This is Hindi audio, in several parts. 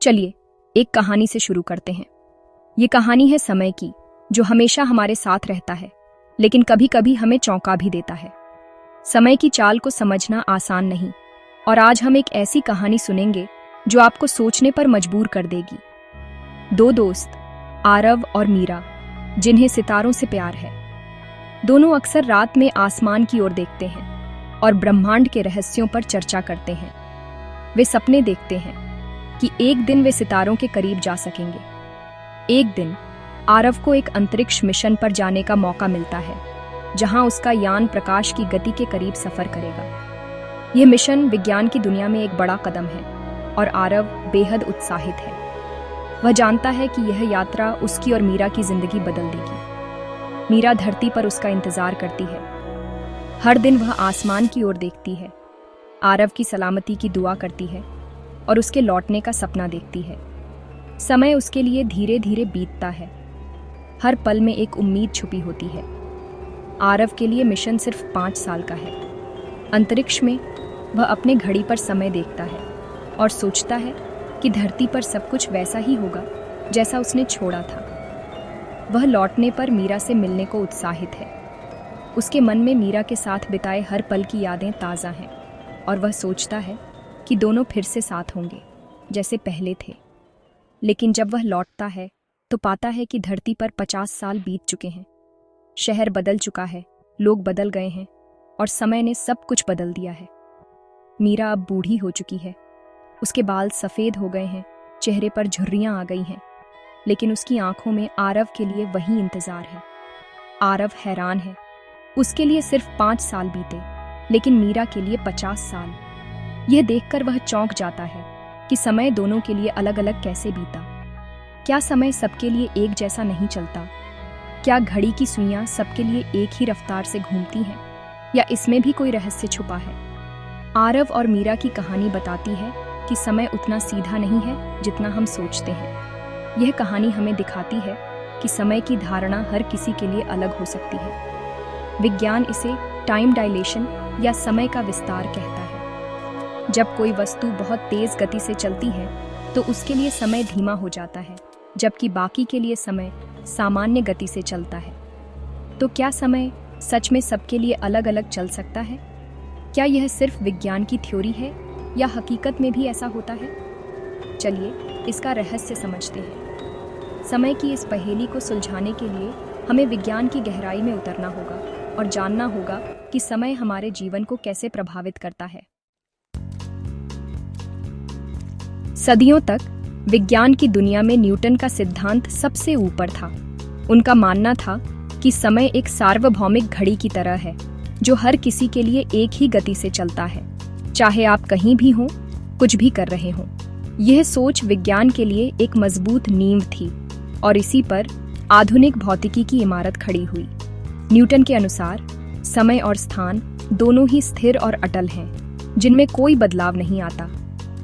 चलिए एक कहानी से शुरू करते हैं। ये कहानी है समय की, जो हमेशा हमारे साथ रहता है लेकिन कभी कभी हमें चौंका भी देता है। समय की चाल को समझना आसान नहीं, और आज हम एक ऐसी कहानी सुनेंगे जो आपको सोचने पर मजबूर कर देगी। दो दोस्त, आरव और मीरा, जिन्हें सितारों से प्यार है। दोनों अक्सर रात में आसमान की ओर देखते हैं और ब्रह्मांड के रहस्यों पर चर्चा करते हैं। वे सपने देखते हैं कि एक दिन वे सितारों के करीब जा सकेंगे। एक दिन आरव को एक अंतरिक्ष मिशन पर जाने का मौका मिलता है, जहां उसका यान प्रकाश की गति के करीब सफर करेगा। यह मिशन विज्ञान की दुनिया में एक बड़ा कदम है और आरव बेहद उत्साहित है। वह जानता है कि यह यात्रा उसकी और मीरा की जिंदगी बदल देगी। मीरा धरती पर उसका इंतजार करती है। हर दिन वह आसमान की ओर देखती है, आरव की सलामती की दुआ करती है और उसके लौटने का सपना देखती है। समय उसके लिए धीरे धीरे बीतता है। हर पल में एक उम्मीद छुपी होती है। आरव के लिए मिशन सिर्फ 5 साल का है। अंतरिक्ष में वह अपने घड़ी पर समय देखता है और सोचता है कि धरती पर सब कुछ वैसा ही होगा जैसा उसने छोड़ा था। वह लौटने पर मीरा से मिलने को उत्साहित है। उसके मन में मीरा के साथ बिताए हर पल की यादें ताज़ा हैं और वह सोचता है कि दोनों फिर से साथ होंगे जैसे पहले थे। लेकिन जब वह लौटता है तो पाता है कि धरती पर 50 साल बीत चुके हैं। शहर बदल चुका है, लोग बदल गए हैं और समय ने सब कुछ बदल दिया है। मीरा अब बूढ़ी हो चुकी है। उसके बाल सफ़ेद हो गए हैं, चेहरे पर झुर्रियां आ गई हैं, लेकिन उसकी आंखों में आरव के लिए वही इंतज़ार है। आरव हैरान है। उसके लिए सिर्फ 5 साल बीते, लेकिन मीरा के लिए 50 साल। यह देखकर वह चौंक जाता है कि समय दोनों के लिए अलग अलग कैसे बीता। क्या समय सबके लिए एक जैसा नहीं चलता? क्या घड़ी की सुइयां सबके लिए एक ही रफ्तार से घूमती हैं, या इसमें भी कोई रहस्य छुपा है? आरव और मीरा की कहानी बताती है कि समय उतना सीधा नहीं है जितना हम सोचते हैं। यह कहानी हमें दिखाती है कि समय की धारणा हर किसी के लिए अलग हो सकती है। विज्ञान इसे टाइम डायलेशन या समय का विस्तार कहता है। जब कोई वस्तु बहुत तेज गति से चलती है तो उसके लिए समय धीमा हो जाता है, जबकि बाकी के लिए समय सामान्य गति से चलता है। तो क्या समय सच में सबके लिए अलग अलग चल सकता है? क्या यह सिर्फ विज्ञान की थ्योरी है या हकीकत में भी ऐसा होता है? चलिए इसका रहस्य समझते हैं। समय की इस पहेली को सुलझाने के लिए हमें विज्ञान की गहराई में उतरना होगा और जानना होगा कि समय हमारे जीवन को कैसे प्रभावित करता है। सदियों तक विज्ञान की दुनिया में न्यूटन का सिद्धांत सबसे ऊपर था। उनका मानना था कि समय एक सार्वभौमिक घड़ी की तरह है, जो हर किसी के लिए एक ही गति से चलता है, चाहे आप कहीं भी हों, कुछ भी कर रहे हों। यह सोच विज्ञान के लिए एक मजबूत नींव थी और इसी पर आधुनिक भौतिकी की इमारत खड़ी हुई। न्यूटन के अनुसार समय और स्थान दोनों ही स्थिर और अटल हैं, जिनमें कोई बदलाव नहीं आता।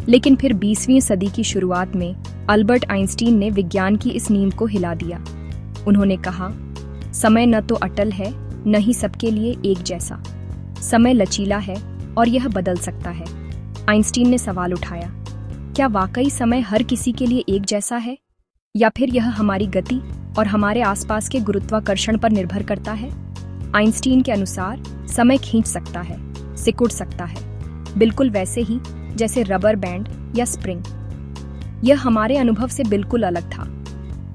लेकिन फिर 20वीं सदी की शुरुआत में अल्बर्ट आइंस्टीन ने विज्ञान की इस नींव को हिला दिया। उन्होंने कहा, समय न तो अटल है, न ही सबके लिए एक जैसा। समय लचीला है और यह बदल सकता है। आइंस्टीन ने सवाल उठाया, क्या वाकई समय हर किसी के लिए एक जैसा है, या फिर यह हमारी गति और हमारे आसपास के गुरुत्वाकर्षण पर निर्भर करता है? आइंस्टीन के अनुसार समय खींच सकता है, सिकुड़ सकता है, बिल्कुल वैसे ही जैसे रबर बैंड या स्प्रिंग। यह हमारे अनुभव से बिल्कुल अलग था,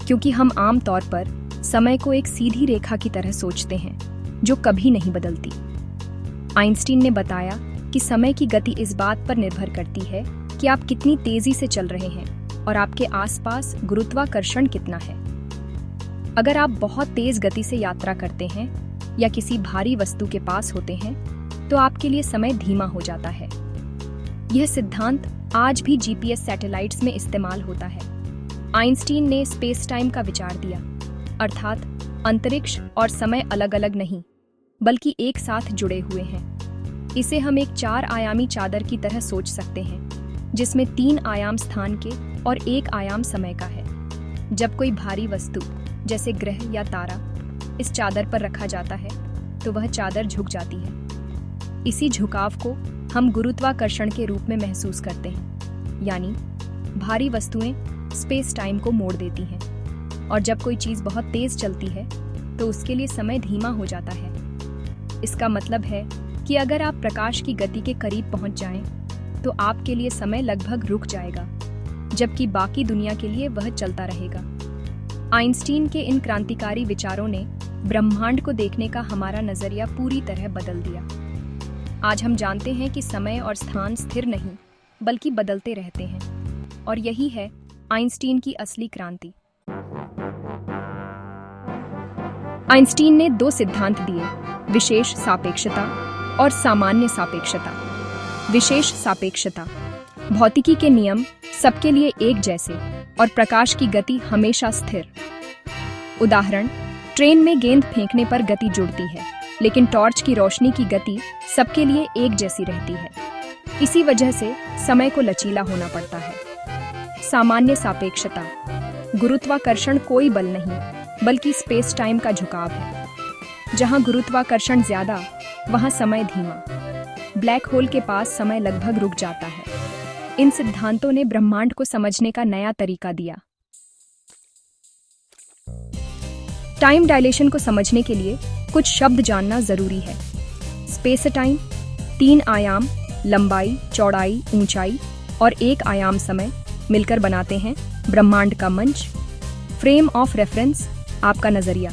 क्योंकि हम आम तौर पर समय को एक सीधी रेखा की तरह सोचते हैं, जो कभी नहीं बदलती। आइंस्टीन ने बताया कि समय की गति इस बात पर निर्भर करती है कि आप कितनी तेजी से चल रहे हैं और आपके आसपास गुरुत्वाकर्षण कितना है। अगर आप बहुत तेज गति से यात्रा करते हैं या किसी भारी वस्तु के पास होते हैं, तो आपके लिए समय धीमा हो जाता है। यह सिद्धांत आज भी जीपीएस सैटेलाइट्स में इस्तेमाल होता है। आइंस्टीन ने स्पेस टाइम का विचार दिया, अर्थात अंतरिक्ष और समय अलग अलग नहीं, बल्कि एक साथ जुड़े हुए हैं। इसे हम एक 4 आयामी चादर की तरह सोच सकते हैं, जिसमें 3 आयाम स्थान के और 1 आयाम समय का है। जब कोई भारी वस्तु जैसे ग्रह या तारा इस चादर पर रखा जाता है, तो वह चादर झुक जाती है। इसी झुकाव को हम गुरुत्वाकर्षण के रूप में महसूस करते हैं। यानी भारी वस्तुएं स्पेस टाइम को मोड़ देती हैं, और जब कोई चीज बहुत तेज चलती है तो उसके लिए समय धीमा हो जाता है। इसका मतलब है कि अगर आप प्रकाश की गति के करीब पहुंच जाएं, तो आपके लिए समय लगभग रुक जाएगा, जबकि बाकी दुनिया के लिए वह चलता रहेगा। आइंस्टीन के इन क्रांतिकारी विचारों ने ब्रह्मांड को देखने का हमारा नजरिया पूरी तरह बदल दिया। आज हम जानते हैं कि समय और स्थान स्थिर नहीं, बल्कि बदलते रहते हैं, और यही है आइंस्टीन की असली क्रांति। आइंस्टीन ने 2 सिद्धांत दिए, विशेष सापेक्षता और सामान्य सापेक्षता। विशेष सापेक्षता: भौतिकी के नियम सबके लिए एक जैसे और प्रकाश की गति हमेशा स्थिर। उदाहरण, ट्रेन में गेंद फेंकने पर गति जुड़ती है, लेकिन टॉर्च की रोशनी की गति सबके लिए एक जैसी रहती है। इसी वजह से समय को लचीला होना पड़ता है। सामान्य सापेक्षता: गुरुत्वाकर्षण कोई बल नहीं, बल्कि स्पेस टाइम का झुकाव है। जहां गुरुत्वाकर्षण ज्यादा, वहां समय धीमा। ब्लैक होल के पास समय लगभग रुक जाता है। इन सिद्धांतों ने ब्रह्मांड को समझने का नया तरीका दिया। टाइम डायलेशन को समझने के लिए कुछ शब्द जानना जरूरी है। स्पेस टाइम 3 आयाम, लंबाई, चौड़ाई, ऊंचाई और 1 आयाम समय मिलकर बनाते हैं ब्रह्मांड का मंच। फ्रेम ऑफ रेफरेंस, आपका नजरिया।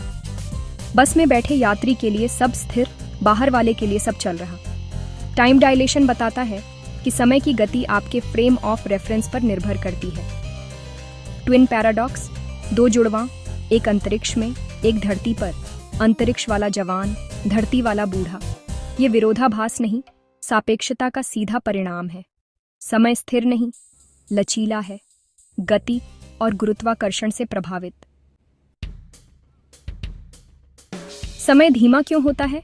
बस में बैठे यात्री के लिए सब स्थिर, बाहर वाले के लिए सब चल रहा। टाइम डायलेशन बताता है कि समय की गति आपके फ्रेम ऑफ रेफरेंस पर निर्भर करती है। ट्विन पैराडॉक्स: 2 जुड़वां, एक अंतरिक्ष में, एक धरती पर। अंतरिक्ष वाला जवान, धरती वाला बूढ़ा। ये विरोधाभास नहीं, सापेक्षता का सीधा परिणाम है। समय स्थिर नहीं, लचीला है, गति और गुरुत्वाकर्षण से प्रभावित। समय धीमा क्यों होता है?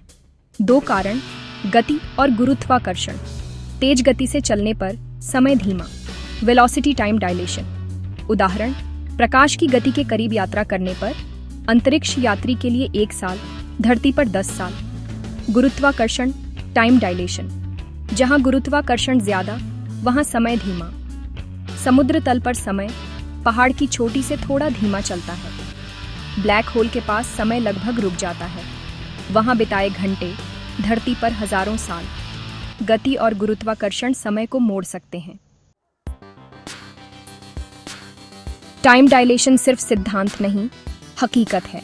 2 कारण, गति और गुरुत्वाकर्षण। तेज गति से चलने पर समय धीमा, वेलोसिटी टाइम डायलेशन। उदाहरण, प्रकाश की गति के करीब यात्रा करने पर अंतरिक्ष यात्री के लिए 1 साल, धरती पर 10 साल। गुरुत्वाकर्षण टाइम डायलेशन: जहां गुरुत्वाकर्षण ज्यादा, वहां समय धीमा। समुद्र तल पर समय पहाड़ की चोटी से थोड़ा धीमा चलता है। ब्लैक होल के पास समय लगभग रुक जाता है, वहां बिताए घंटे, धरती पर हजारों साल। गति और गुरुत्वाकर्षण समय को मोड़ सकते हैं। टाइम डायलेशन सिर्फ सिद्धांत नहीं, हकीकत है।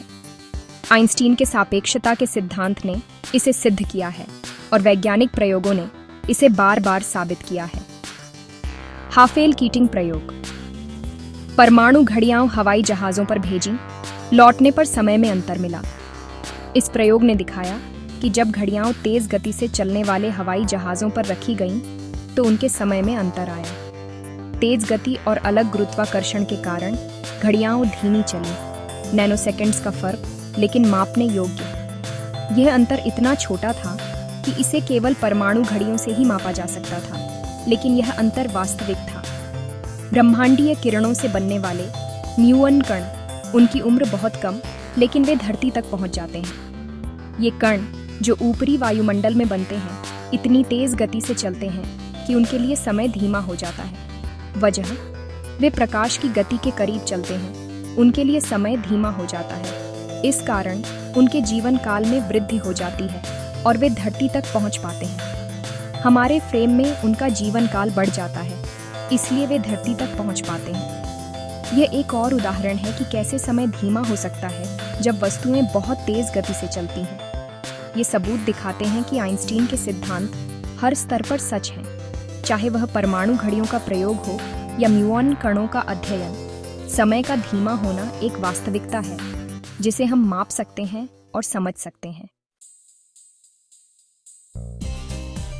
आइंस्टीन के सापेक्षता के सिद्धांत ने इसे सिद्ध किया है, और वैज्ञानिक प्रयोगों ने इसे बार बार साबित किया है। हाफेल कीटिंग प्रयोग: परमाणु घड़ियां हवाई जहाजों पर भेजी, लौटने पर समय में अंतर मिला। इस प्रयोग ने दिखाया कि जब घड़ियां तेज गति से चलने वाले हवाई जहाजों पर रखी गईं, तो उनके समय में अंतर आया। तेज गति और अलग गुरुत्वाकर्षण के कारण घड़ियां धीमी चली। नैनोसेकंड्स का फर्क, लेकिन मापने योग्य। यह अंतर इतना छोटा था कि इसे केवल परमाणु घड़ियों से ही मापा जा सकता था, लेकिन यह अंतर वास्तविक था। ब्रह्मांडीय किरणों से बनने वाले म्यूऑन कण, उनकी उम्र बहुत कम, लेकिन वे धरती तक पहुंच जाते हैं। ये कण, जो ऊपरी वायुमंडल में बनते हैं, इतनी तेज गति से चलते हैं कि उनके लिए समय धीमा हो जाता है। वजह, वे प्रकाश की गति के करीब चलते हैं, उनके लिए समय धीमा हो जाता है। इस कारण उनके जीवन काल में वृद्धि हो जाती है और वे धरती तक पहुंच पाते हैं। हमारे फ्रेम में उनका जीवन काल बढ़ जाता है, इसलिए वे धरती तक पहुंच पाते हैं। यह एक और उदाहरण है कि कैसे समय धीमा हो सकता है जब वस्तुएं बहुत तेज गति से चलती हैं। ये सबूत दिखाते हैं कि आइंस्टीन के सिद्धांत हर स्तर पर सच हैं, चाहे वह परमाणु घड़ियों का प्रयोग हो या म्यूऑन कणों का अध्ययन। समय का धीमा होना एक वास्तविकता है, जिसे हम माप सकते हैं और समझ सकते हैं।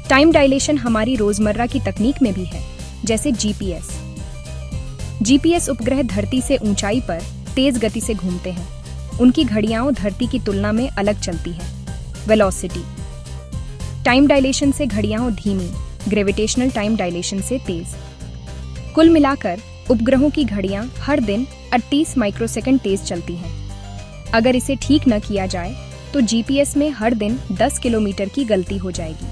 टाइम डायलेशन हमारी रोजमर्रा की तकनीक में भी है, जैसे जीपीएस। जीपीएस उपग्रह धरती से ऊंचाई पर तेज गति से घूमते हैं। उनकी घड़ियां धरती की तुलना में अलग चलती हैं। वेलोसिटी टाइम डायलेशन से घड़ियां धीमी, ग्रेविटेशनल टाइम डायलेशन से तेज। कुल मिलाकर उपग्रहों की घड़ियां हर दिन 38 माइक्रोसेकंड तेज चलती हैं। अगर इसे ठीक न किया जाए तो जीपीएस में हर दिन 10 किलोमीटर की गलती हो जाएगी।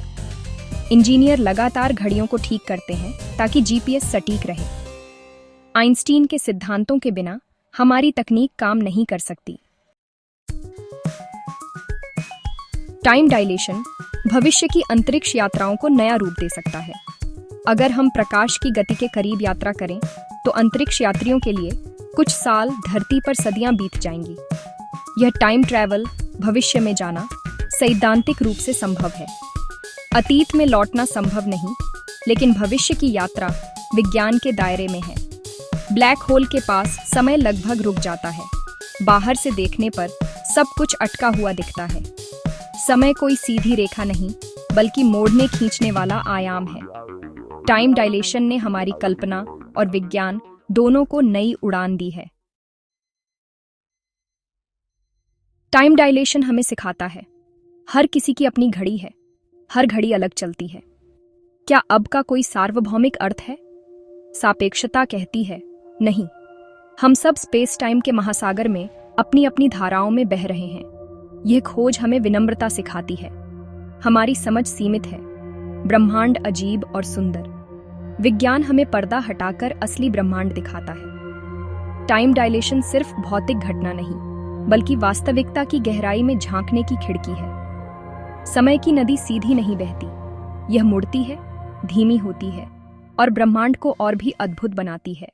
इंजीनियर लगातार घड़ियों को ठीक करते हैं ताकि जीपीएस सटीक रहे। आइंस्टीन के सिद्धांतों के बिना हमारी तकनीक काम नहीं कर सकती। टाइम डायलेशन भविष्य की अंतरिक्ष यात्राओं को नया रूप दे सकता है। अगर हम प्रकाश की गति के करीब यात्रा करें तो अंतरिक्ष यात्रियों के लिए कुछ साल धरती पर सदियां बीत जाएंगी। यह टाइम ट्रैवल, भविष्य में जाना, सैद्धांतिक रूप से संभव है। अतीत में लौटना संभव नहीं, लेकिन भविष्य की यात्रा विज्ञान के दायरे में है। ब्लैक होल के पास समय लगभग रुक जाता है। बाहर से देखने पर सब कुछ अटका हुआ दिखता है। समय कोई सीधी रेखा नहीं, बल्कि मोड़ने खींचने वाला आयाम है। टाइम डायलेशन ने हमारी कल्पना और विज्ञान दोनों को नई उड़ान दी है। टाइम डायलेशन हमें सिखाता है, हर किसी की अपनी घड़ी है, हर घड़ी अलग चलती है। क्या अब का कोई सार्वभौमिक अर्थ है? सापेक्षता कहती है, नहीं। हम सब स्पेस टाइम के महासागर में अपनी अपनी धाराओं में बह रहे हैं। यह खोज हमें विनम्रता सिखाती है। हमारी समझ सीमित है, ब्रह्मांड अजीब और सुंदर। विज्ञान हमें पर्दा हटाकर असली ब्रह्मांड दिखाता है। टाइम डायलेशन सिर्फ भौतिक घटना नहीं, बल्कि वास्तविकता की गहराई में झांकने की खिड़की है। समय की नदी सीधी नहीं बहती, यह मुड़ती है, धीमी होती है और ब्रह्मांड को और भी अद्भुत बनाती है।